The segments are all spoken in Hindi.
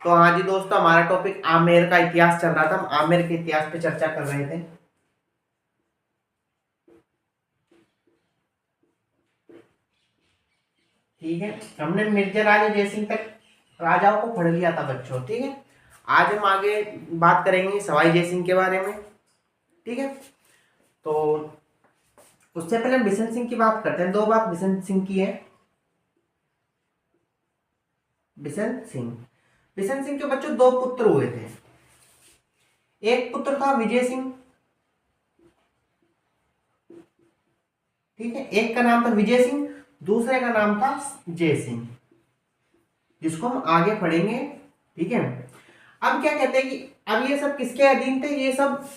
तो हाँ जी दोस्तों, हमारा टॉपिक आमेर का इतिहास चल रहा था। हम आमेर के इतिहास पे चर्चा कर रहे थे। ठीक है, हमने मिर्जा राजा जयसिंह तक राजाओं को पढ़ लिया था बच्चों। ठीक है, आज हम आगे बात करेंगे सवाई जयसिंह के बारे में। ठीक है, तो उससे पहले हम बिशन सिंह की बात करते हैं। दो बात बिशन सिंह की है। बिशन सिंह बिशन सिंह के बच्चों दो पुत्र हुए थे। एक पुत्र था विजय सिंह। ठीक है, एक का नाम था विजय सिंह, दूसरे का नाम था जय सिंह, जिसको हम आगे पढ़ेंगे। ठीक है, अब क्या कहते हैं कि अब ये सब किसके अधीन थे? ये सब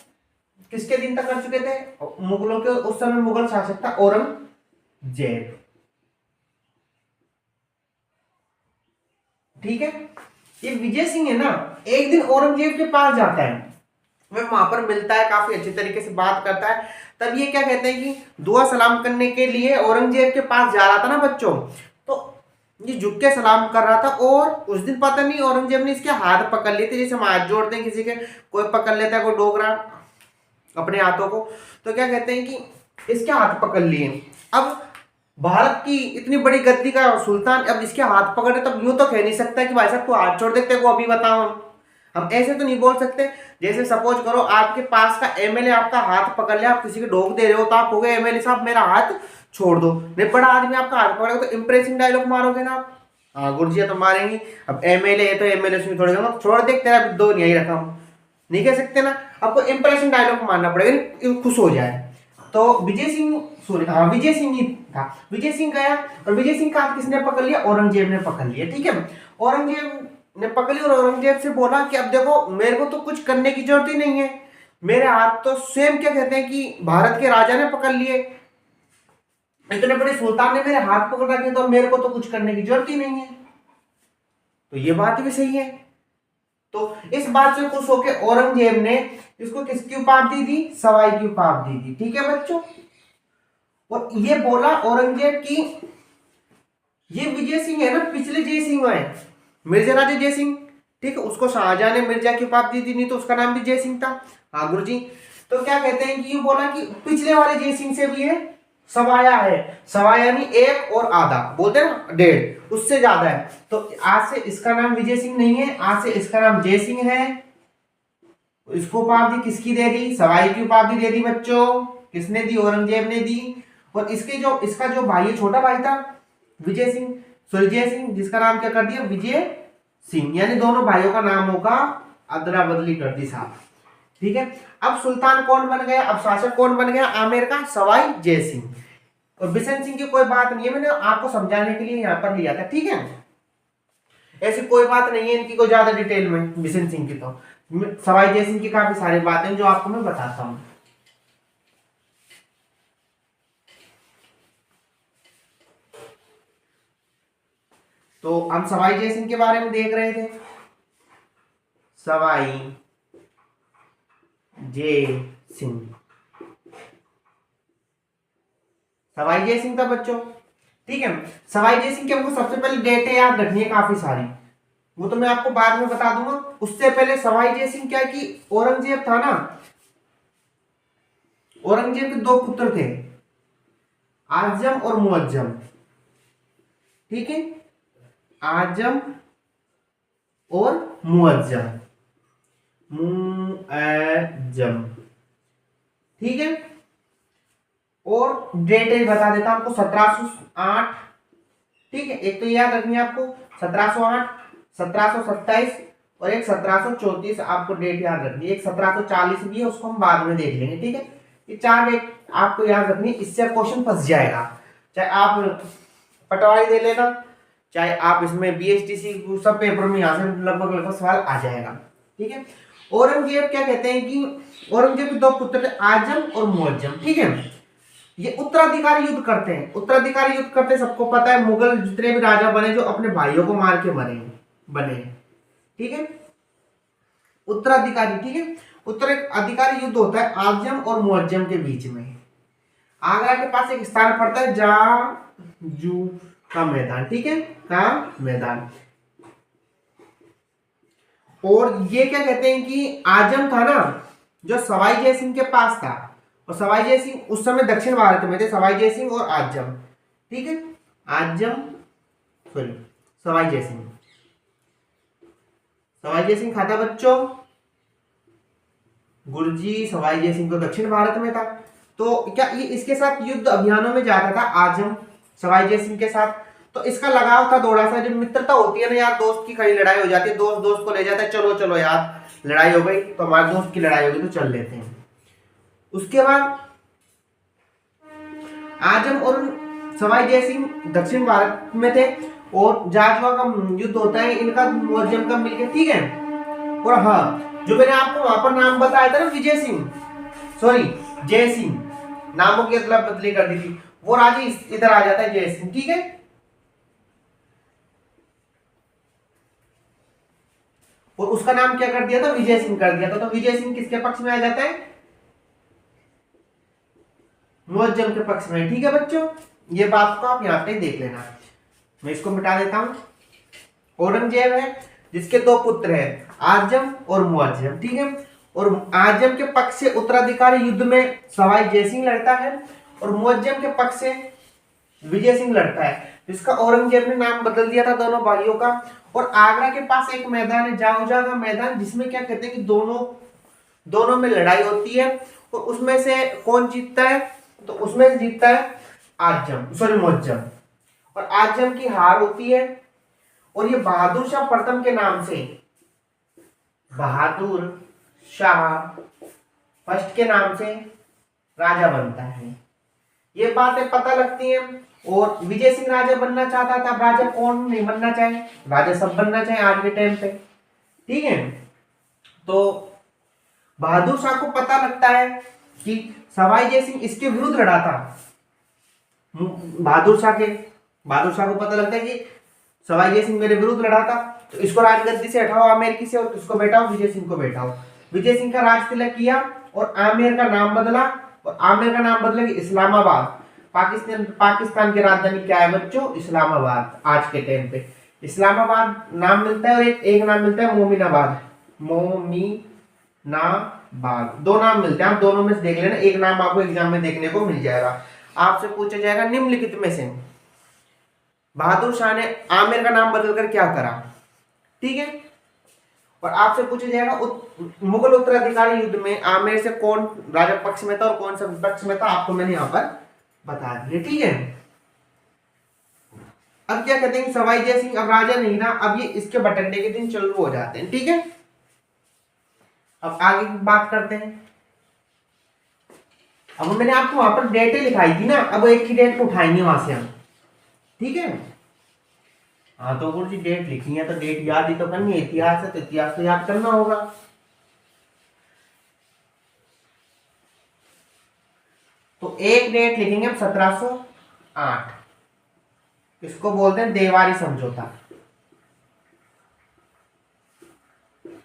किसके अधीन तक कर चुके थे? मुगलों के। उस समय मुगल शासक था औरंगजेब। ठीक है, ये विजय सिंह है ना, एक दिन औरंगजेब के पास जाता है, वह वहां पर मिलता है, काफी अच्छे तरीके से बात करता है। तब ये क्या कहते हैं कि दुआ सलाम करने के लिए औरंगजेब के पास जा रहा था ना बच्चों, तो ये झुक के सलाम कर रहा था। और उस दिन पता नहीं औरंगजेब ने इसके हाथ पकड़ लिए थे, जैसे हम हाथ जोड़ते हैं किसी के, कोई पकड़ लेता है कोई डोगरा अपने हाथों को, तो क्या कहते हैं कि इसके हाथ पकड़ लिए। अब भारत की इतनी बड़ी गद्दी का सुल्तान अब इसके हाथ पकड़े, तब यूं तो कह नहीं सकता कि भाई साहब तू हाथ छोड़ देते को अभी बताओ। हम ऐसे तो नहीं बोल सकते। जैसे सपोज करो आपके पास का एमएलए आपका हाथ पकड़ लिया, आप किसी के डोक दे रहे हो, तो आप हो गए एमएलए साहब मेरा हाथ छोड़ दो। नहीं, बड़ा आदमी आपका हाथ पकड़ेगा तो इंप्रेसिंग डायलॉग मारोगे ना आप। हाँ गुरुजी तो मारेंगे। अब एमएलए है तो एमएलए से थोड़े छोड़ देख तेरा दो नहीं रखा हम, नहीं कह सकते ना। आपको इंप्रेशन डायलॉग मारना पड़ेगा, खुश हो जाए। तो विजय सिंह, सॉरी हाँ विजय सिंह ही था। विजय सिंह गया और विजय सिंह का हाथ किसने पकड़ लिया? औरंगजेब ने पकड़ लिया। ठीक है, औरंगजेब ने पकड़ लिया और औरंगजेब से बोला कि अब देखो मेरे को तो कुछ करने की जरूरत ही नहीं है, मेरे हाथ तो स्वयं क्या कहते हैं कि भारत के राजा ने पकड़ लिए, इतने बड़े सुल्तान ने मेरे हाथ पकड़ रखे, तो मेरे को तो कुछ करने की जरूरत ही नहीं है। तो ये बात भी सही है। तो इस बात से खुश होकर औरंगजेब ने इसको किसकी उपाधि दी? सवाई की उपाधि दी। ठीक है बच्चों, और ये बोला औरंगजेब की ये विजय सिंह है ना, पिछले जय सिंह है, मिर्जा राजा जय सिंह। ठीक है, उसको शाहजहां ने मिर्जा की उपाधि दी, नहीं तो उसका नाम भी जय सिंह था। हाँ गुरु जी, तो क्या कहते हैं कि ये बोला कि पिछले वाले जय सिंह से भी है सवाया है। सवाया यानी एक और आधा, बोलते हैं ना डेढ़, उससे ज्यादा है। तो आज से इसका नाम विजय सिंह नहीं है, आज से इसका नाम जय सिंह है। इसको उपाधि किसकी दे दी? सवाई की उपाधि दे दी बच्चों। किसने दी? औरंगजेब ने दी। और इसका जो भाई छोटा भाई था विजय सिंह, सुरजय सिंह, जिसका नाम क्या कर दिया? विजय सिंह। यानी दोनों भाइयों का नामों का अदला बदली कर दी साहब। ठीक है, अब सुल्तान कौन बन गया? अब शासक कौन बन गया आमेर का? सवाई जय सिंह। और बिशन सिंह की कोई बात नहीं है, मैंने आपको समझाने के लिए यहां पर लिया था। ठीक है, ऐसी कोई बात नहीं है इनकी कोई ज्यादा डिटेल में बिशन सिंह की। तो सवाई जय सिंह की काफी सारी बातें जो आपको मैं बताता हूं। तो हम सवाई जय सिंह के बारे में देख रहे थे। सवाई जय सिंह, सवाई जय सिंह था बच्चों। ठीक है, सवाई जय सिंह की हमको सबसे पहले डेटें याद रखनी है काफी सारी, वो तो मैं आपको बाद में बता दूंगा। उससे पहले सवाई जय सिंह क्या कि औरंगजेब था ना, औरंगजेब के दो पुत्र थे, आजम और मुअज्जम। ठीक है, आजम और मुअज्जम, मुअज्जम। ठीक है, और डेट बता देता हूं आपको, 1708। ठीक है, एक तो याद रखनी है आपको 1708, 1727 और एक 1734। आपको डेट याद रखनी है। एक 1740 भी है, उसको हम बाद में देख लेंगे। ठीक है, ये चार डेट आपको याद रखनी है, इससे क्वेश्चन फंस जाएगा। चाहे आप पटवारी दे लेना, चाहे आप इसमें बीएसटीसी सब पेपर में यहाँ से लगभग लगभग सवाल आ जाएगा। ठीक है, औरंगजेब क्या कहते हैं कि औरंगजेब के दो पुत्र थे, आजम और मुअज्जम। ठीक है, ये उत्तराधिकारी युद्ध करते हैं। उत्तराधिकारी युद्ध करते हैं, सबको पता है मुगल जितने भी राजा बने जो अपने भाइयों को मार के मरे बने। ठीक है, उत्तराधिकारी। ठीक है, उत्तराधिकारी युद्ध होता है आजम और मुअज्जम के बीच में। आगरा के पास एक स्थान पड़ता है जाजू का मैदान। ठीक है, का मैदान। और ये क्या कहते हैं कि आजम था ना, जो सवाई जय सिंह के पास था, और सवाई जय सिंह उस समय दक्षिण भारत में थे, सवाई जय सिंह और आजम, ठीक है, आजम सॉरी सवाई जय सिंह, सवाई जय सिंह खाता बच्चों, गुरुजी सवाई जय सिंह तो दक्षिण भारत में था। तो क्या ये इसके साथ युद्ध अभियानों में जाता था आजम सवाई जय सिंह के साथ, तो इसका लगाव था थोड़ा सा, जब मित्रता होती है ना यार, दोस्त की खड़ी लड़ाई हो जाती है, दोस्त दोस्त को ले जाता है, चलो चलो यार लड़ाई हो गई तो हमारे दोस्त की लड़ाई होगी तो चल लेते हैं। उसके बाद आजम और सवाई जय सिंह दक्षिण भारत में थे, और जाजवा का युद्ध होता है इनका मुअज्जम का मिलकर, ठीक है। और हाँ, जो मैंने आपको वहां पर नाम बताया था ना, विजय सिंह सॉरी जय सिंह, नामों की अदला बदली कर दी थी, वो राजी इधर आ जाता है जय सिंह, ठीक है। और उसका नाम क्या कर दिया था, विजय सिंह कर दिया था, तो विजय सिंह किसके पक्ष में आ जाता है, मुअज्जम के पक्ष में, ठीक है बच्चों। ये बात को आप यहाँ पे देख लेना, मैं इसको मिटा देता हूं। औरंगजेब है जिसके दो पुत्र हैं, आजम और मुअज्जम, ठीक है। और आजम के पक्ष से उत्तराधिकारी युद्ध में सवाई जय सिंह लड़ता है, और मुअज्जम के पक्ष से विजय सिंह लड़ता है, जिसका औरंगजेब ने नाम बदल दिया था दोनों भाइयों का। और आगरा के पास एक मैदान है, जाऊजा का मैदान, जिसमें क्या कहते हैं कि दोनों में लड़ाई होती है, और उसमें से कौन जीतता है, तो उसमें से जीतता है आजम सॉरी मुअज्जम, और आजम की हार होती है। और ये बहादुर शाह प्रथम के नाम से, बहादुर शाह फर्स्ट के नाम से राजा बनता है, ये बातें पता लगती हैं। और विजय सिंह राजा बनना चाहता था, राजा कौन नहीं बनना चाहे, राजा सब बनना चाहे आज के टाइम पे, ठीक है। तो बहादुर शाह को पता लगता है कि सवाई जय सिंह इसके विरुद्ध लड़ा था, बहादुर शाह को पता लगता है कि सवाई जय सिंह मेरे विरुद्ध लड़ा था, तो इसको राजगद्दी से हटाओ आमेर से, और इसको बैठाओ विजय सिंह को बैठाओ। विजय सिंह का राज तिलक किया और आमेर का नाम बदला, और आमेर का नाम बदला कि इस्लामाबाद। पाकिस्तान की राजधानी क्या है बच्चों, इस्लामाबाद। आज के टाइम पे इस्लामाबाद नाम मिलता है, और एक नाम मिलता है मोमिनाबाद, दो नाम मिलते हैं, आप दोनों में से देख लेना, एक नाम आपको एग्जाम में देखने को मिल जाएगा। आपसे पूछा जाएगा निम्नलिखित में से बहादुर शाह ने आमेर का नाम बदलकर क्या करा, ठीक है। और आपसे पूछा जाएगा मुगल उत्तराधिकारी युद्ध में आमेर से कौन राजा पक्ष में था और कौन सा विपक्ष में था, आपको मैंने यहाँ पर बता दिया, ठीक है। अब क्या कहते हैं सवाई जय सिंह अब राजा नहीं ना, अब ये इसके बटंडे के दिन चालू हो जाते हैं, ठीक है। अब आगे की बात करते हैं। अब मैंने आपको वहां पर डेटें लिखाई थी ना, अब एक ही डेट को उठाएंगे वहां से हम, ठीक है। हाँ तो गुरु जी डेट लिखी है तो डेट याद ही तो करनी है, इतिहास है तो इतिहास तो याद करना होगा। तो एक डेट लिखेंगे हम 1708, इसको बोलते हैं देवारी समझौता,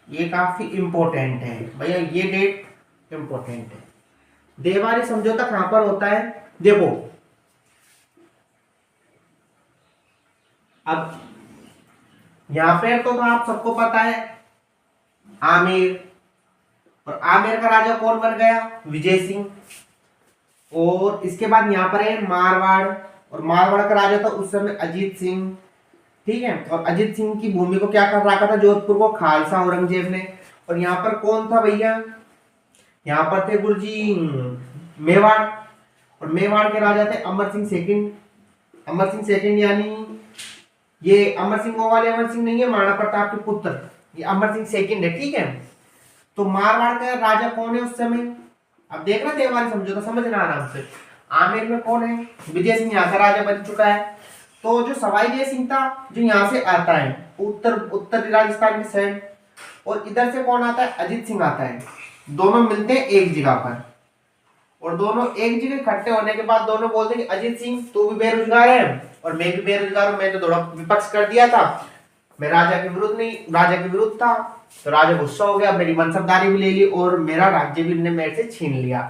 ये काफी इंपॉर्टेंट है भैया, ये डेट इंपॉर्टेंट है। देवारी समझौता कहां पर होता है, देखो अब यहां पर तो आप सबको पता है आमेर, और आमेर का राजा कौन बन गया, विजय सिंह। और इसके बाद यहाँ पर है मारवाड़, और मारवाड़ का राजा था उस समय अजीत सिंह, ठीक है। और अजीत सिंह की भूमि को क्या कर रखा था, जोधपुर को खालसा औरंगजेब ने। और यहाँ पर कौन था भैया, यहाँ पर थे गुरुजी मेवाड़, और मेवाड़ के राजा थे अमर सिंह सेकंड। अमर सिंह सेकंड यानी ये अमर सिंह वो वाले अमर सिंह नहीं है, महाराणा प्रताप के पुत्र, ये अमर सिंह सेकंड है, ठीक है। तो मारवाड़ का राजा कौन है उस समय, अब देखना देवारी समझौता समझना आराम से। आमेर में कौन है, विजय सिंह यहाँ का राजा बन चुका है। तो जो सवाई जय सिंह था जो यहाँ से आता है उत्तर राजस्थान के साइड, और इधर से कौन आता है, अजीत सिंह आता है। दोनों मिलते हैं एक जगह पर, और दोनों एक जगह इकट्ठे होने के बाद दोनों बोलते हैं कि अजीत सिंह तू भी बेरोजगार है और मैं भी बेरोजगार हूं, मैंने तो थोड़ा विपक्ष कर दिया था, मैं राजा के विरुद्ध था, तो राजा गुस्सा हो गया, मेरी मनसबदारी भी ले ली और मेरा राज्य भी इन्होंने मेरे से छीन लिया।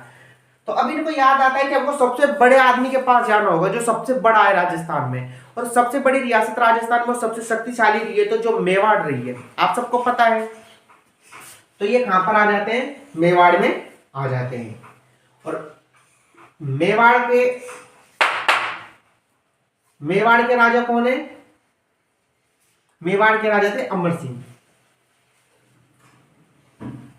तो अब इनको याद आता है कि हमको सबसे बड़े आदमी के पास जाना होगा जो सबसे बड़ा है राजस्थान में, और सबसे बड़ी रियासत राजस्थान में सबसे शक्तिशाली रही है तो जो मेवाड़ रही है, आप सबको पता है। तो ये कहां पर आ जाते हैं, मेवाड़ में आ जाते हैं। और मेवाड़ के राजा कौन है, मेवाड़ के राजा थे अमर सिंह।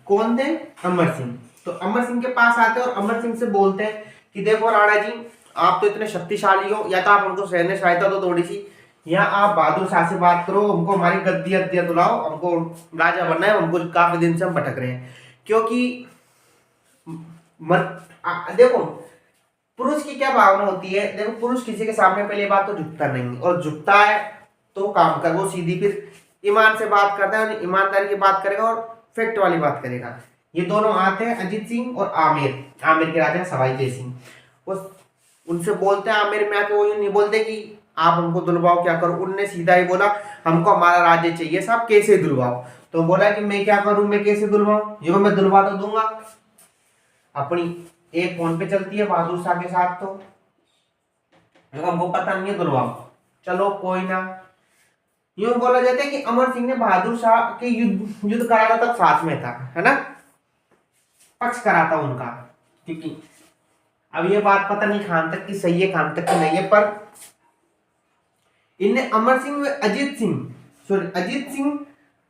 कौन थे, अमर सिंह। तो अमर सिंह के पास आते हैं और अमर सिंह से बोलते हैं कि देखो राणा जी, आप तो इतने शक्तिशाली हो, या तो आप हमको सैन्य सहायता दो थोड़ी सी, या आप बहादुर शाह से बात करो, हमको हमारी गद्दियां दिलाओ, हमको राजा बनना है, हमको काफी दिन से हम भटक रहे हैं। क्योंकि देखो पुरुष की क्या भावना होती है, देखो पुरुष किसी के सामने पहले बात तो झुकता नहीं, और झुकता है तो काम कर, वो सीधी फिर ईमान से बात करता है, ईमानदारी की बात करेगा और फैक्ट वाली बात करेगा। ये दोनों आते हैं, अजीत सिंह और आमिर के राजा सवाई जय सिंह। उस उनसे बोलते हैं, आमिर में आके वो नहीं बोलते कि आप हमको दुलवाओ, क्या करो, उनने सीधा ही बोला हमको हमारा राज्य चाहिए साहब, कैसे दुलवाओ। तो बोला कि मैं क्या करूं, मैं कैसे दुलवाऊं, ये मैं दुलवा तो दूंगा। अपनी एक फोन पे चलती है बहादुर शाह के साथ, तो हमको पता नहीं है, दुलवाओ, चलो कोई ना। यूं बोला जाता है कि अमर सिंह ने बहादुर शाह के युद्ध करा था, तब साथ में था, है ना, पक्ष करा था उनका। क्योंकि अब ये बात पता नहीं खान तक की सही है, खान तक की नहीं है, पर इनने अमर सिंह व अजीत सिंह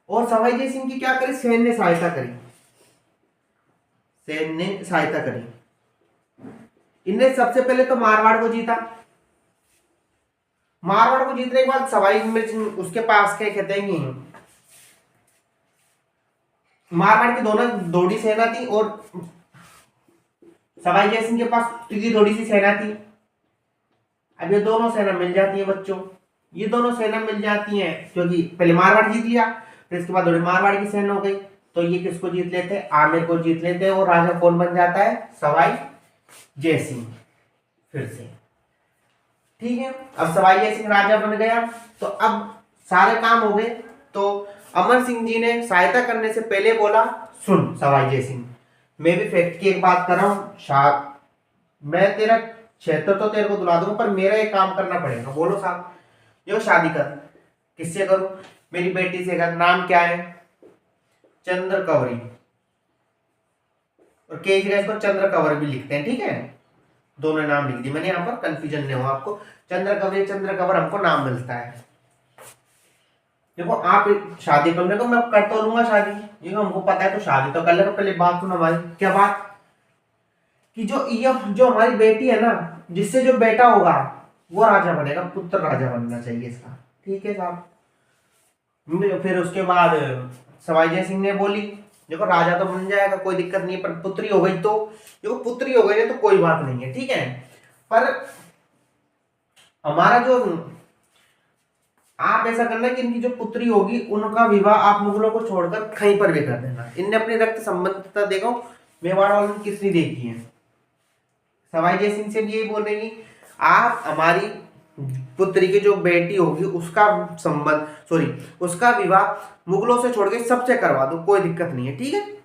और सवाई जय सिंह की क्या करी, सैन्य सहायता करी, सैन्य सहायता करी। इनने सबसे पहले तो मारवाड़ को जीता। मारवाड़ को जीतने के बाद सवाई उसके पास क्या कहते हैं, मारवाड़ की दोनों दौड़ी सेना थी और सवाई जय सिंह के पास तीसरी थोड़ी सी सेना थी। अब ये दोनों सेना मिल जाती है बच्चों, ये दोनों सेना मिल जाती हैं क्योंकि पहले मारवाड़ जीत लिया, फिर इसके बाद मारवाड़ की सेना हो गई, तो ये किसको जीत लेते हैं, आमिर को जीत लेते हैं, और राजा कौन बन जाता है, सवाई जय सिंह फिर से। ठीक है, अब सवाई जय सिंह राजा बन गया, तो अब सारे काम हो गए। तो अमर सिंह जी ने सहायता करने से पहले बोला, सुन सवाई जय सिंह, मैं भी फैक्ट की एक बात कर रहा हूँ, मैं तेरा क्षेत्र तो तेरे को दिला दूंगा, पर मेरा एक काम करना पड़ेगा। बोलो साहब। जो शादी कर, किससे करूं, मेरी बेटी से कर। नाम क्या है, चंद्र कंवरी, और कई जगह इसको चंद्र कंवर भी लिखते हैं, ठीक है, दोनों नाम लिख दिए मैंने, यहाँ पर कंफ्यूजन नहीं हो आपको। चंद्र कंवर हमको नाम मिलता है। देखो आप शादी करने को मैं कर तो लूंगा शादी, ये हमको पता है, तो शादी तो कर लेगा। पहले बात सुनो हमारी, क्या बात, कि जो हमारी बेटी है ना, जिससे जो बेटा होगा वो राजा बनेगा, पुत्र राजा बनना चाहिए इसका, ठीक है साहब। फिर उसके बाद सवाई जय सिंह ने बोली, देखो राजा तो बन जाएगा, कोई दिक्कत नहीं है, पर पुत्री हो गई तो, देखो पुत्री हो गई है तो कोई बात नहीं है, ठीक है, पर हमारा जो, आप ऐसा करना कि इनकी जो पुत्री होगी उनका विवाह आप मुगलों को छोड़कर कहीं पर भी कर देना। इनने अपनी रक्त संबंधितता देखो मेवाड़ वालों ने किसने देखी है, सवाई जय सिंह से भी यही बोल रही, आप हमारी पुत्री की जो बेटी होगी उसका उसका विवाह मुगलों से छोड़ के सबसे करवा दो, कोई दिक्कत नहीं है, ठीक है।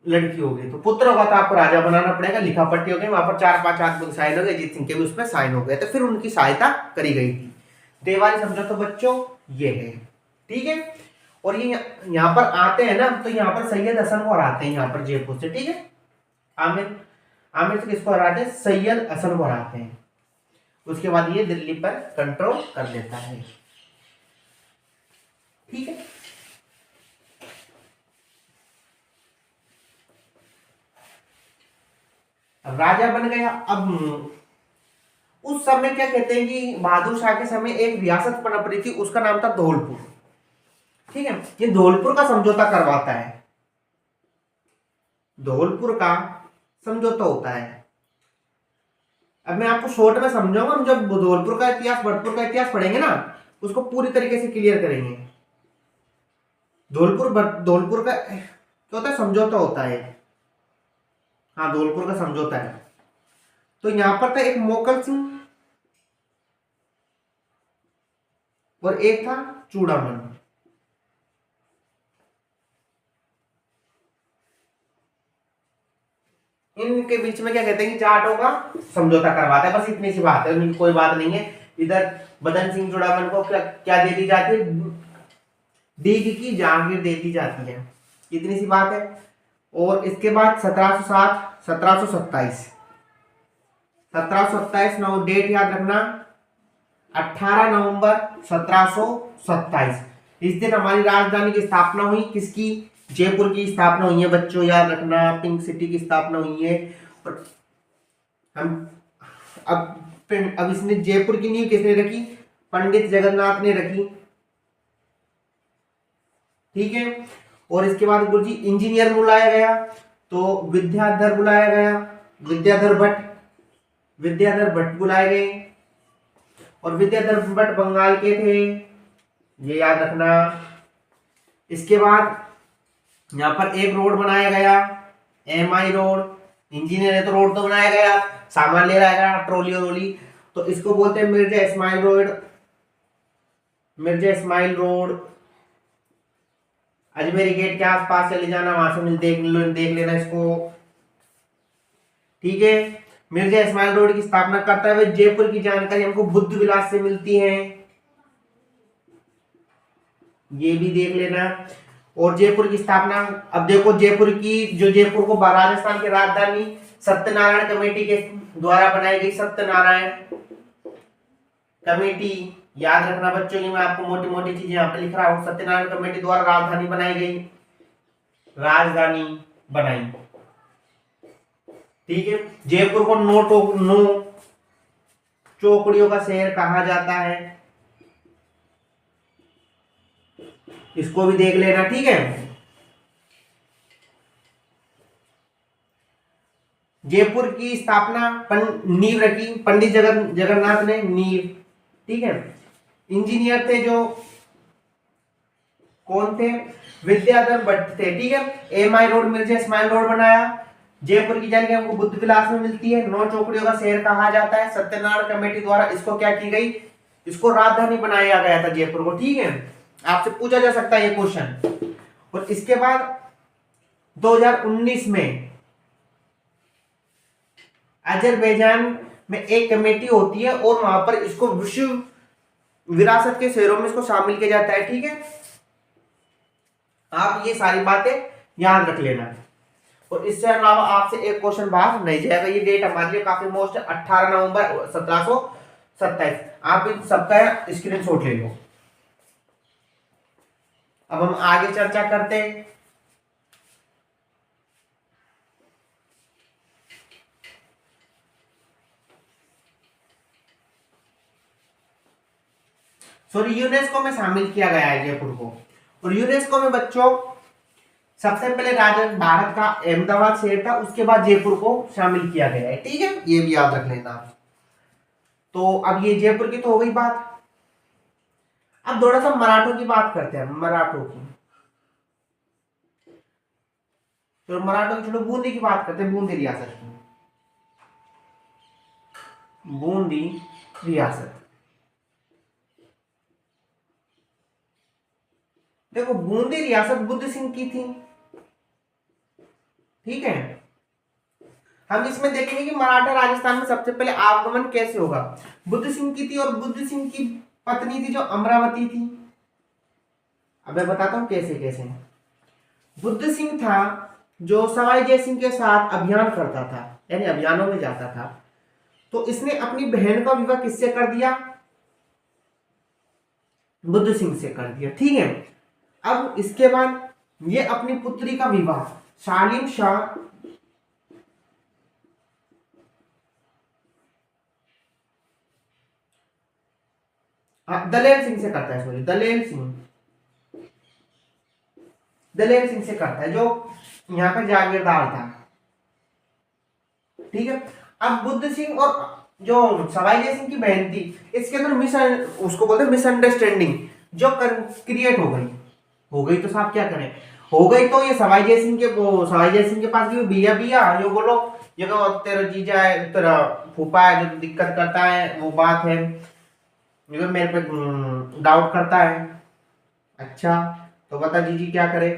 लड़की हो गई तो पुत्र होगा तो आपको राजा बनाना पड़ेगा, लिखा पट्टी हो गई, वहां पर 4-5 आदमी साइन हो गए, अजीत सिंह के भी उसमें साइन हो गए, तो फिर उनकी सहायता करी गई थी। देवाली समझो तो बच्चों ये है, ठीक है। और ये यहाँ पर आते हैं ना, तो यहाँ पर सैयद हसन को हराते हैं, यहाँ पर जयपुर से, ठीक है। आमिर से किसको हराते हैं, सैयद हसन को हराते हैं। उसके बाद ये दिल्ली पर कंट्रोल कर लेता है, ठीक है। अब राजा बन गया। अब उस समय क्या कहते हैं कि बहादुर शाह के समय एक रियासत पनप रही थी, उसका नाम था धौलपुर, ठीक है। ये धौलपुर का समझौता करवाता है, धौलपुर का समझौता होता है। अब मैं आपको शॉर्ट में समझाऊंगा, हम जब धौलपुर का इतिहास, भरतपुर का इतिहास पढ़ेंगे ना, उसको पूरी तरीके से क्लियर करेंगे। धौलपुर का क्या होता है, समझौता होता है, हाँ धौलपुर का समझौता है। तो यहां पर था एक मोकल सिंह और एक था चूड़ामन। इनके बीच में क्या कहते हैं कि जाटों का समझौता करवाता है, बस इतनी सी बात है, कोई बात नहीं है। इधर बदन सिंह चूड़ामन को क्या दे दी जाती है, डीग की जागीर दे दी जाती है। इतनी सी बात है। और इसके बाद 1760 1727 1727 नौ डेट याद रखना, 18 नवंबर 1727 इस दिन हमारी राजधानी की स्थापना हुई। किसकी? जयपुर की स्थापना हुई है बच्चों, याद रखना, पिंक सिटी की स्थापना हुई है। और हम अब इसने जयपुर की नींव किसने रखी? पंडित जगन्नाथ ने रखी। ठीक है। और इसके बाद गुरुजी इंजीनियर बुलाया गया, तो विद्याधर बुलाया गया, विद्याधर भट्ट बुलाए गए। और विद्याधर भट्ट बंगाल के थे, ये याद रखना। इसके बाद यहां पर एक रोड बनाया गया, MI रोड। इंजीनियर है तो रोड तो बनाया गया, सामान ले रहा है ट्रॉली वोली, तो इसको बोलते हैं Mirza Ismail road. Mirza Ismail road Ajmeri gate के आसपास चले जाना, वहां से देख लेना इसको। ठीक है। मिर्जा इस्माइल रोड की स्थापना करता है जयपुर की जानकारी हमको बुद्ध विलास से मिलती है, ये भी देख लेना। और जयपुर की स्थापना, अब देखो जयपुर को राजस्थान की राजधानी सत्यनारायण कमेटी के द्वारा बनाई गई। सत्यनारायण कमेटी याद रखना बच्चों, ये मैं आपको मोटी मोटी चीजें यहाँ पे लिख रहा हूँ। सत्यनारायण कमेटी द्वारा राजधानी बनाई गई, राजधानी बनाई। ठीक है। जयपुर को नो चौकड़ियों का शहर कहा जाता है, इसको भी देख लेना। ठीक है। जयपुर की स्थापना नींव रखी पंडित जगन्नाथ ने, नींव। ठीक है। इंजीनियर थे जो कौन थे? विद्याधर भट्ट थे। ठीक है। MI road Mirza Ismail road बनाया। जयपुर की जानकारी हमको बुद्ध विलास में मिलती है, 9 चौकड़ियों का शहर कहा जाता है। सत्यनारायण कमेटी द्वारा इसको क्या की गई? इसको राजधानी बनाया गया था जयपुर को। ठीक है। आपसे पूछा जा सकता है ये क्वेश्चन। और इसके बाद 2019 में अजरबैजान में एक कमेटी होती है और वहां पर इसको विश्व विरासत के शहरों में इसको शामिल किया जाता है। ठीक है। आप ये सारी बातें याद रख लेना। और इससे अलावा आपसे एक क्वेश्चन बाहर नहीं जाएगा। ये डेट हमारे लिए काफी मोस्ट है, 18 नवंबर 1727। आप इन सबका स्क्रीनशॉट ले लो। अब हम आगे चर्चा करते हैं। सॉरी, यूनेस्को में शामिल किया गया है जयपुर को। और यूनेस्को में बच्चों सबसे पहले भारत का अहमदाबाद शहर था, उसके बाद जयपुर को शामिल किया गया है। ठीक है, ये भी याद रख लेना। तो अब ये जयपुर की तो हो गई बात। अब थोड़ा सा मराठों की बात करते हैं। मराठों की, तो मराठों की छोड़ो, बूंदी की बात करते हैं। बूंदी रियासत की, बूंदी रियासत। देखो बूंदी रियासत बुद्ध सिंह की थी। ठीक है। हम इसमें देखेंगे कि मराठा राजस्थान में सबसे पहले आगमन कैसे होगा। बुद्ध सिंह की थी और बुद्ध सिंह की पत्नी थी जो अमरावती थी। अब मैं बताता हूं कैसे कैसे। बुद्ध सिंह था जो सवाई जय सिंह के साथ अभियान करता था, यानी अभियानों में जाता था। तो इसने अपनी बहन का विवाह किससे कर दिया? बुद्ध सिंह से कर दिया। ठीक है। अब इसके बाद ये अपनी पुत्री का विवाह शालीम शाह दलेर सिंह से करता है। सॉरी, दलेर सिंह से करता है जो यहाँ का जागीरदार था। ठीक है। अब बुद्ध सिंह और जो सवाई जय सिंह की बहन थी, इसके अंदर उसको बोलते हैं मिसअंडरस्टैंडिंग जो क्रिएट हो गई तो साहब क्या करें, हो गई। तो ये सवाई जय सिंह के पास भी बिया यो बोलो, ये तेरा जीजा है, तेरा फूफा है जो दिक्कत करता है, वो बात है, ये मेरे पे डाउट करता है। अच्छा तो बता जीजी क्या करे।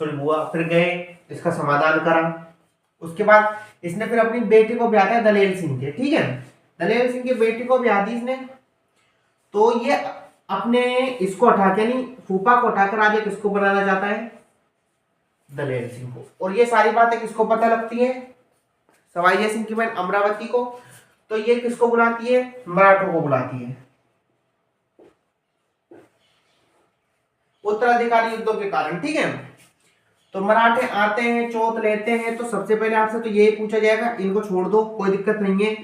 चलो बुआ फिर गए, इसका समाधान करा। उसके बाद इसने फिर अपनी बेटी को ब्याह दिया दलेल सिंह के। ठीक है। दलेल सिंह की बेटी को ब्याह दी इसने। तो ये अपने इसको हटा के, यानी फूफा को हटाकर राजा किसको बनाना चाहता है? दलेर सिंह को। और ये सारी बातें किसको पता लगती है? सवाई जय सिंह की बहन अमरावती को। तो ये किसको बुलाती है? मराठों को बुलाती है, उत्तराधिकारी युद्धों के कारण। ठीक है, तो मराठे आते हैं, चोट लेते हैं, तो सबसे पहले आपसे तो यही पूछा जाएगा, इनको छोड़ दो कोई दिक्कत नहीं है।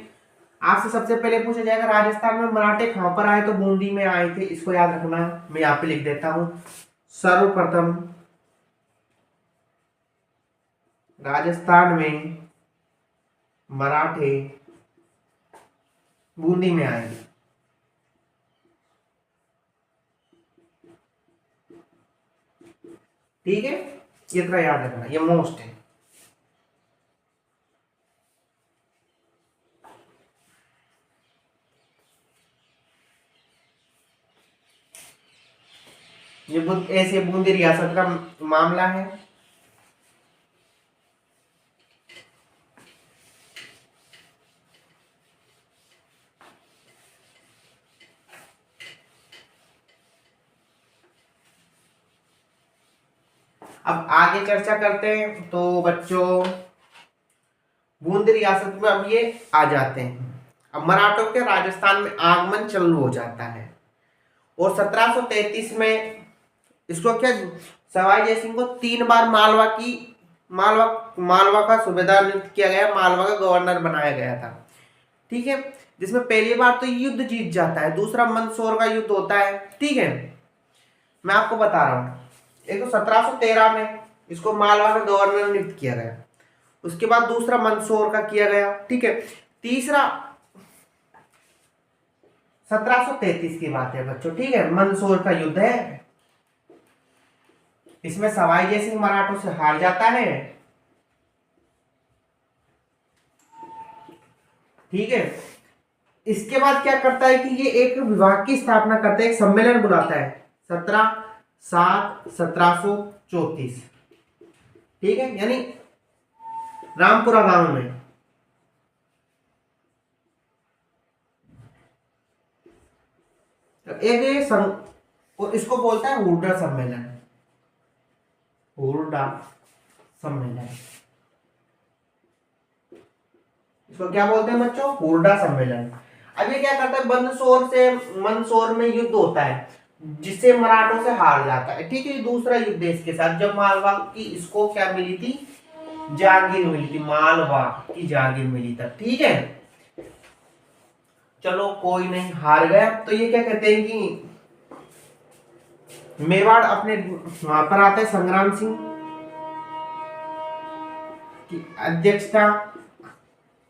आपसे सबसे पहले पूछा जाएगा राजस्थान में मराठे कहां पर आए? तो बूंदी में आए थे, इसको याद रखना। मैं यहाँ पे लिख देता हूं, सर्वप्रथम राजस्थान में मराठे बूंदी में आए। ठीक है, ये इतना याद रखना, ये मोस्ट है। ये ऐसे बूंदी रियासत का मामला है। अब आगे चर्चा करते हैं। तो बच्चों, बूंदी रियासत में अब ये आ जाते हैं। अब मराठों के राजस्थान में आगमन चालू हो जाता है और 1733 में इसको क्या, सवाई जय सिंह को 3 बार मालवा का सूबेदार नियुक्त किया गया, मालवा का गवर्नर बनाया गया था। ठीक है, जिसमें पहली बार तो युद्ध जीत जाता है, दूसरा मंदसौर का युद्ध होता है। ठीक है, मैं आपको बता रहा हूं। एक तो 1713 में इसको मालवा का गवर्नर नियुक्त किया गया, उसके बाद दूसरा मंदसौर का किया गया। ठीक है, तीसरा 1733 की बात है बच्चों। ठीक है, मंदसौर का युद्ध है, इसमें सवाई जय सिंह मराठों से हार जाता है। ठीक है, इसके बाद क्या करता है कि ये एक विभाग की स्थापना करता है, एक सम्मेलन बुलाता है 17/7/1734। ठीक है, यानी रामपुरा गांव में। एक ये इसको बोलता है हुड्डा सम्मेलन। हुड्डा सम्मेलन, इसको क्या बोलते हैं बच्चों? हुड्डा सम्मेलन। अब ये क्या करता है, मंदसौर में युद्ध होता है, जिससे मराठों से हार जाता है। ठीक है, दूसरा युद्ध है इसके साथ, जब मालवा की इसको क्या मिली थी? जागीर मिली थी, मालवा की जागीर मिली थी। ठीक है, चलो कोई नहीं, हार गया। तो ये क्या कहते हैं कि मेवाड़ अपने वहां पर आता है, संग्राम सिंह की अध्यक्षता,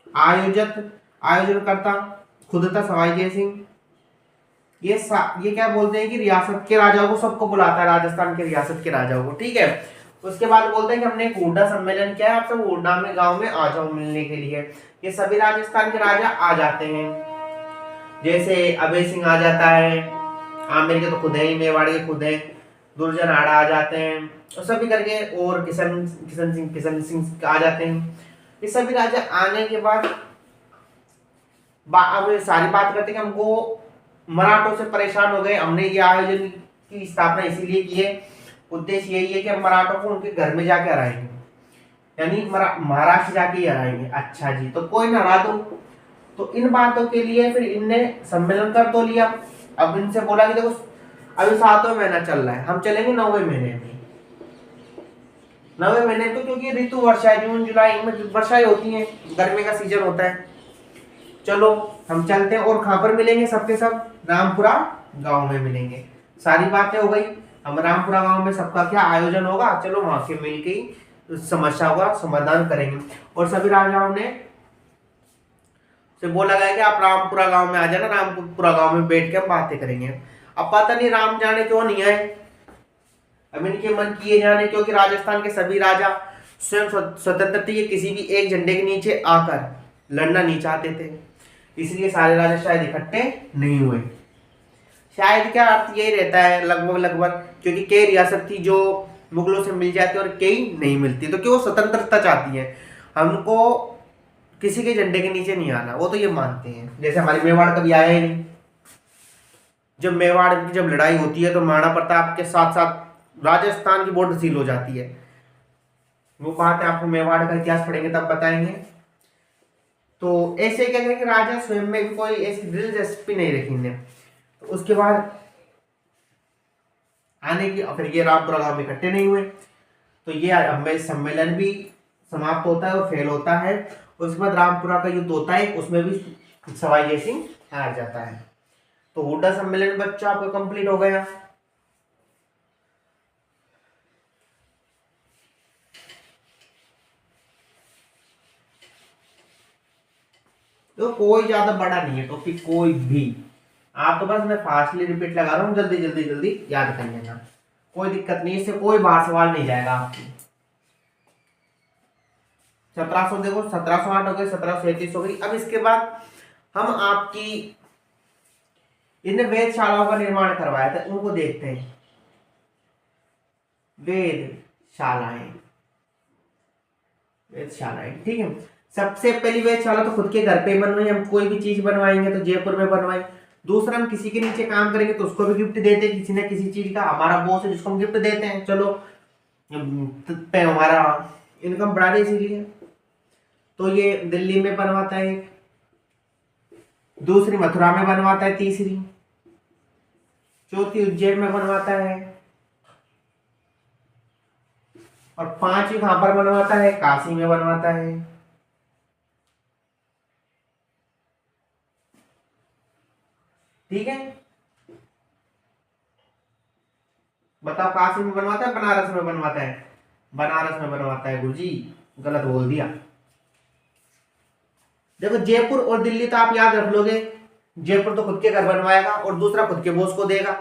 आयोजन करता खुद था सवाई जय सिंह। ये क्या बोलते हैं कि रियासत के राजाओं को सबको बुलाता है, राजस्थान के रियासत के राजाओं को। ठीक है, उसके बाद बोलते हैं कि हमने एक हुड्डा सम्मेलन किया है, आप सब हुड्डा में गांव में आ जाओ मिलने के लिए। ये सभी राजस्थान के राजा आ जाते हैं, जैसे अभय सिंह आ जाता है, आमेर के तो खुद है ही, मेवाड़ के खुद है, दुर्जन आड़ा आ जाते हैं, और सभी करके, और किशन सिंह आ जाते हैं। ये सभी राजा आने के बाद अब सारी बात करते हैं कि हमको मराठों से परेशान हो गए, हमने ये आयोजन की स्थापना इसीलिए की है, उद्देश्य यही है कि हम मराठों को उनके घर में जाके हराएंगे, यानी महाराष्ट्र जाके हराएंगे। अच्छा जी, तो कोई ना हरा दो। तो इन बातों के लिए फिर इनने सम्मेलन कर तो लिया। अब इनसे बोला कि देखो अभी 7वां महीना चल रहा है, हम चलेंगे 9वें महीने में। 9वें महीने तो क्योंकि ऋतु वर्षा है, जून जुलाई में वर्षाएं होती हैं, गर्मी का सीजन होता है। चलो हम चलते हैं, और कहां पर मिलेंगे? सबके सब रामपुरा गांव में मिलेंगे। सारी बातें हो गई। हम रामपुरा गांव में सबका क्या आयोजन होगा, चलो वहां के मिलकर समस्या का समाधान करेंगे। और सभी राजाओं ने से बोला गया कि आप रामपुरा गांव में आ जाना, रामपुरा गांव में बैठ के हम बातें करेंगे। अब पता नहीं राम जाने क्यों नहीं आए, अब इनके मन किए जाने, क्योंकि राजस्थान के सभी राजा स्वयं स्वतंत्रता के किसी भी एक झंडे के नीचे आकर लड़ना नहीं चाहते थे, इसलिए सारे राजा शायद इकट्ठे नहीं हुए। शायद क्या अर्थ यही रहता है लगभग, क्योंकि कई रियासत थी जो मुगलों से मिल जाती और कई नहीं मिलती, तो क्यों स्वतंत्रता चाहती है, हमको किसी के झंडे के नीचे नहीं आना, वो तो ये मानते हैं। जैसे हमारी मेवाड़ कभी आया ही नहीं, जब मेवाड़ की जब लड़ाई होती है तो महाराणा प्रताप के साथ साथ राजस्थान की बॉर्डर सील हो जाती है। वो बात है, आपको मेवाड़ का इतिहास पढ़ेंगे तब बताएंगे। तो ऐसे क्या करें कि राजा स्वयं में भी कोई ऐसी दिलचस्पी नहीं रखी ने। तो उसके बाद आने की, फिर ये रामपुरा गांव में इकट्ठे नहीं हुए, तो ये सम्मेलन भी समाप्त होता है और फेल होता है। उसके बाद रामपुरा का युद्ध होता है, उसमें भी सवाई जय सिंह हार जाता है। तो हुड्डा सम्मेलन बच्चों आपका कंप्लीट हो गया। तो कोई ज्यादा बड़ा नहीं है टॉपिक कोई भी, आप तो बस मैं फास्टली रिपीट लगा रहा हूँ, जल्दी जल्दी जल्दी याद कर लेना, कोई दिक्कत नहीं, इससे कोई बार सवाल नहीं जाएगा आपकी। 1700 देखो 1708 हो गई, 1733 हो गई। अब इसके बाद हम आपकी इन्हें वेदशालाओं का निर्माण करवाया था, उनको देखते हैं। वेदशालाएं, वेदशालाएं ठीक है। सबसे पहली वेदशाला तो खुद के घर पे बनवाई, हम कोई भी चीज बनवाएंगे तो जयपुर में बनवाई। दूसरा, हम किसी के नीचे काम करेंगे तो उसको भी गिफ्ट देते हैं, किसी न किसी चीज का, हमारा बॉस है जिसको हम गिफ्ट देते हैं, चलो हमारा इनकम बढ़ा दे इसीलिए। तो ये दिल्ली में बनवाता है, दूसरी मथुरा में बनवाता है, तीसरी, चौथी उज्जैन में बनवाता है, और पांचवी कहां पर बनवाता है, काशी में बनवाता है। ठीक है, बताओ काशी में बनवाता है बनारस में बनवाता है? बनारस में बनवाता है गुरुजी, गलत बोल दिया। देखो जयपुर और दिल्ली तो आप याद रख लोगे, जयपुर तो खुद के घर बनवाएगा और दूसरा खुद के बॉस को देगा।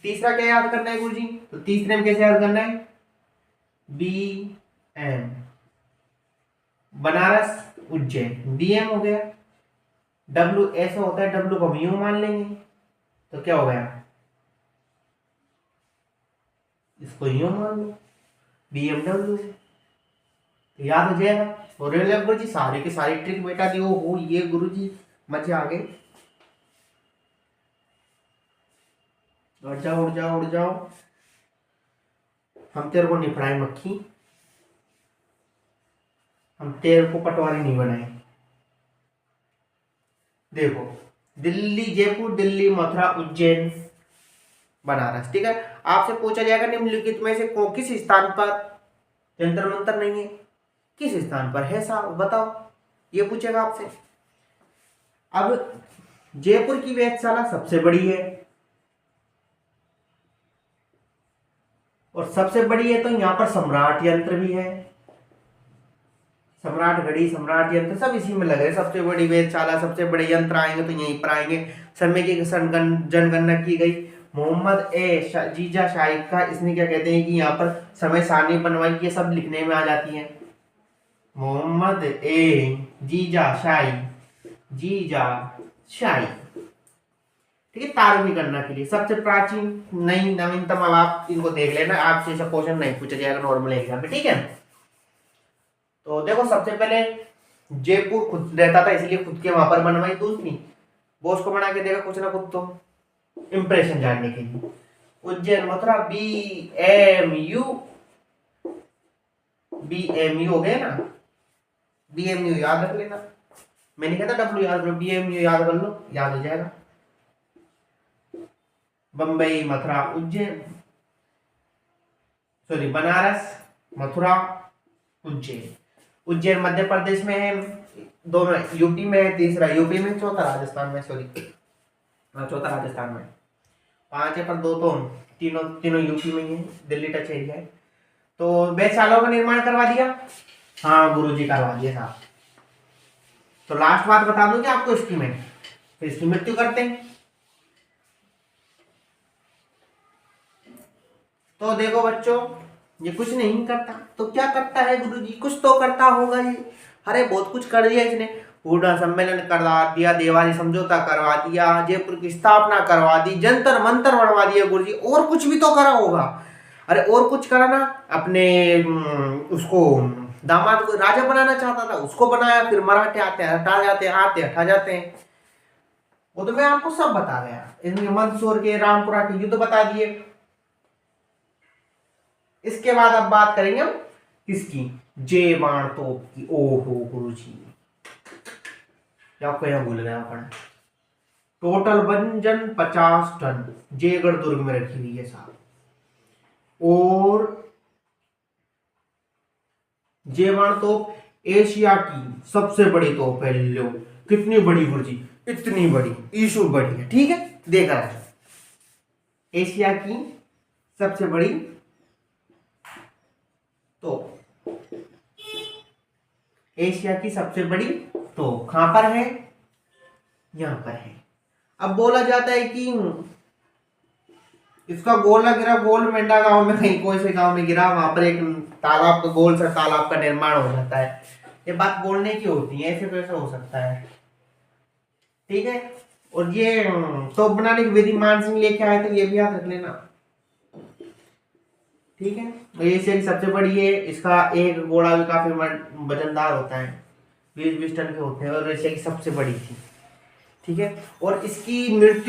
तीसरा क्या याद करना है गुरुजी? तो तीसरे में कैसे याद करना है? BM, बनारस उज्जैन, BM हो गया। W ऐसा होता है, W को हम यूं मान लेंगे, तो क्या हो गया, इसको यूं मान लो, BMW, तो याद हो जाएगा। और गुरु जी सारी की सारी ट्रिक बेटा दी हो ये गुरु जी, मजे आ गए। उड़ जाओ उड़ जाओ उड़ जाओ, हम तेरे को नहीं पढ़ाए मक्खी, हम तेरे को पटवारी नहीं बनाए। देखो दिल्ली जयपुर, दिल्ली मथुरा उज्जैन बनारस, ठीक है। आपसे पूछा जाएगा निम्नलिखित में से किस स्थान पर जंतर मंतर नहीं है, किस स्थान पर है साहब बताओ, ये पूछेगा आपसे। अब जयपुर की वेधशाला सबसे बड़ी है, और सबसे बड़ी है तो यहां पर सम्राट यंत्र भी है, सम्राट घड़ी सम्राट यंत्र सब इसी में लगे हैं। सबसे बड़ी वेधशाला, सबसे बड़े यंत्र आएंगे तो यहीं पर आएंगे। समय की जनगणना की गई, मोहम्मद ए जीजा शाही का, इसने क्या कहते हैं कि यहाँ पर समय सारणी बनवाई, ये सब लिखने में आ जाती है। मोहम्मद ए जीजा शाही, जीजा शाही, ठीक है। तारवी गणना के लिए सबसे प्राचीन नई नवीनतम, अब आप इनको देख लेना, आपसे ऐसा क्वेश्चन नहीं पूछा जाएगा नॉर्मल एग्जाम में, ठीक है। तो देखो सबसे पहले जयपुर खुद रहता था इसलिए खुद के वहां पर बनवाई, दूसरी बॉस को बना के देगा कुछ ना कुछ तो इंप्रेशन जानने के लिए। उज्जैन मथुरा, BMU, BMU हो गए ना, BMU याद रख लेना, मैंने कहता W याद करो, BMU याद कर लो, याद हो जाएगा। बंबई मथुरा उज्जैन, सॉरी बनारस मथुरा उज्जैन। उज्जैन मध्य प्रदेश में है, दोनों यूपी में है, तीसरा यूपी में, चौथा राजस्थान में, सॉरी चौथा राजस्थान में। 5 है पर 2 तो तीनों यूपी में ही है, दिल्ली टच एरिया है। तो वेधशालाओं का निर्माण करवा दिया, हाँ गुरुजी करवा दिया साहब। तो लास्ट बात बता दूं कि आपको इसकी में, फिर इसकी मृत्यु करते हैं। तो देखो बच्चों, ये कुछ नहीं करता तो क्या करता है गुरुजी? कुछ तो करता होगा ये। अरे बहुत कुछ कर दिया इसने, हुड्डा सम्मेलन करवा दिया, देवानी समझौता करवा दिया, जयपुर की स्थापना करवा दी, जंतर मंतर बनवा दिया गुरुजी, और कुछ भी तो करा होगा। अरे और कुछ करा ना, अपने उसको दामाद को राजा बनाना चाहता था, उसको बनाया, फिर मराठे आते हैं हटा जाते हैं, आते हटा जाते हैं। वो तो मैं आपको सब बता गया, इसमें मंदसौर के, रामपुरा के युद्ध बता दिए। इसके बाद अब बात करेंगे हम किसकी, जय बाण तोप की। ओहो गुरु जी, आपको यहां भूल गया अपन। टोटल वजन 50 टन जयगढ़ दुर्ग में रखी हुई है साहब। और जय बाण तोप एशिया की सबसे बड़ी तोप है। लो कितनी बड़ी गुरुजी, इतनी बड़ी, ईशु बड़ी है, ठीक है। देख रहा है, एशिया की सबसे बड़ी तोप, एशिया की सबसे बड़ी तोप कहां पर है, यहां पर है। अब बोला जाता है कि इसका गोला गिरा गोल मेंढा गांव में, कहीं कोई से गांव में गिरा, वहां पर एक तालाब का, गोल सा तालाब का निर्माण हो जाता है। ये बात बोलने की होती है, ऐसे कैसे हो सकता है, ठीक है। और ये तो बनाने की विधि मान सिंह लेके आए थे, ये भी याद रख लेना, ठीक है। एशिया की सबसे बड़ी है, इसका एक गोला भी काफी वजनदार होता है, 20-20 टन के होते हैं, और एशिया की सबसे बड़ी थी, ठीक है। और इसकी मृत्यु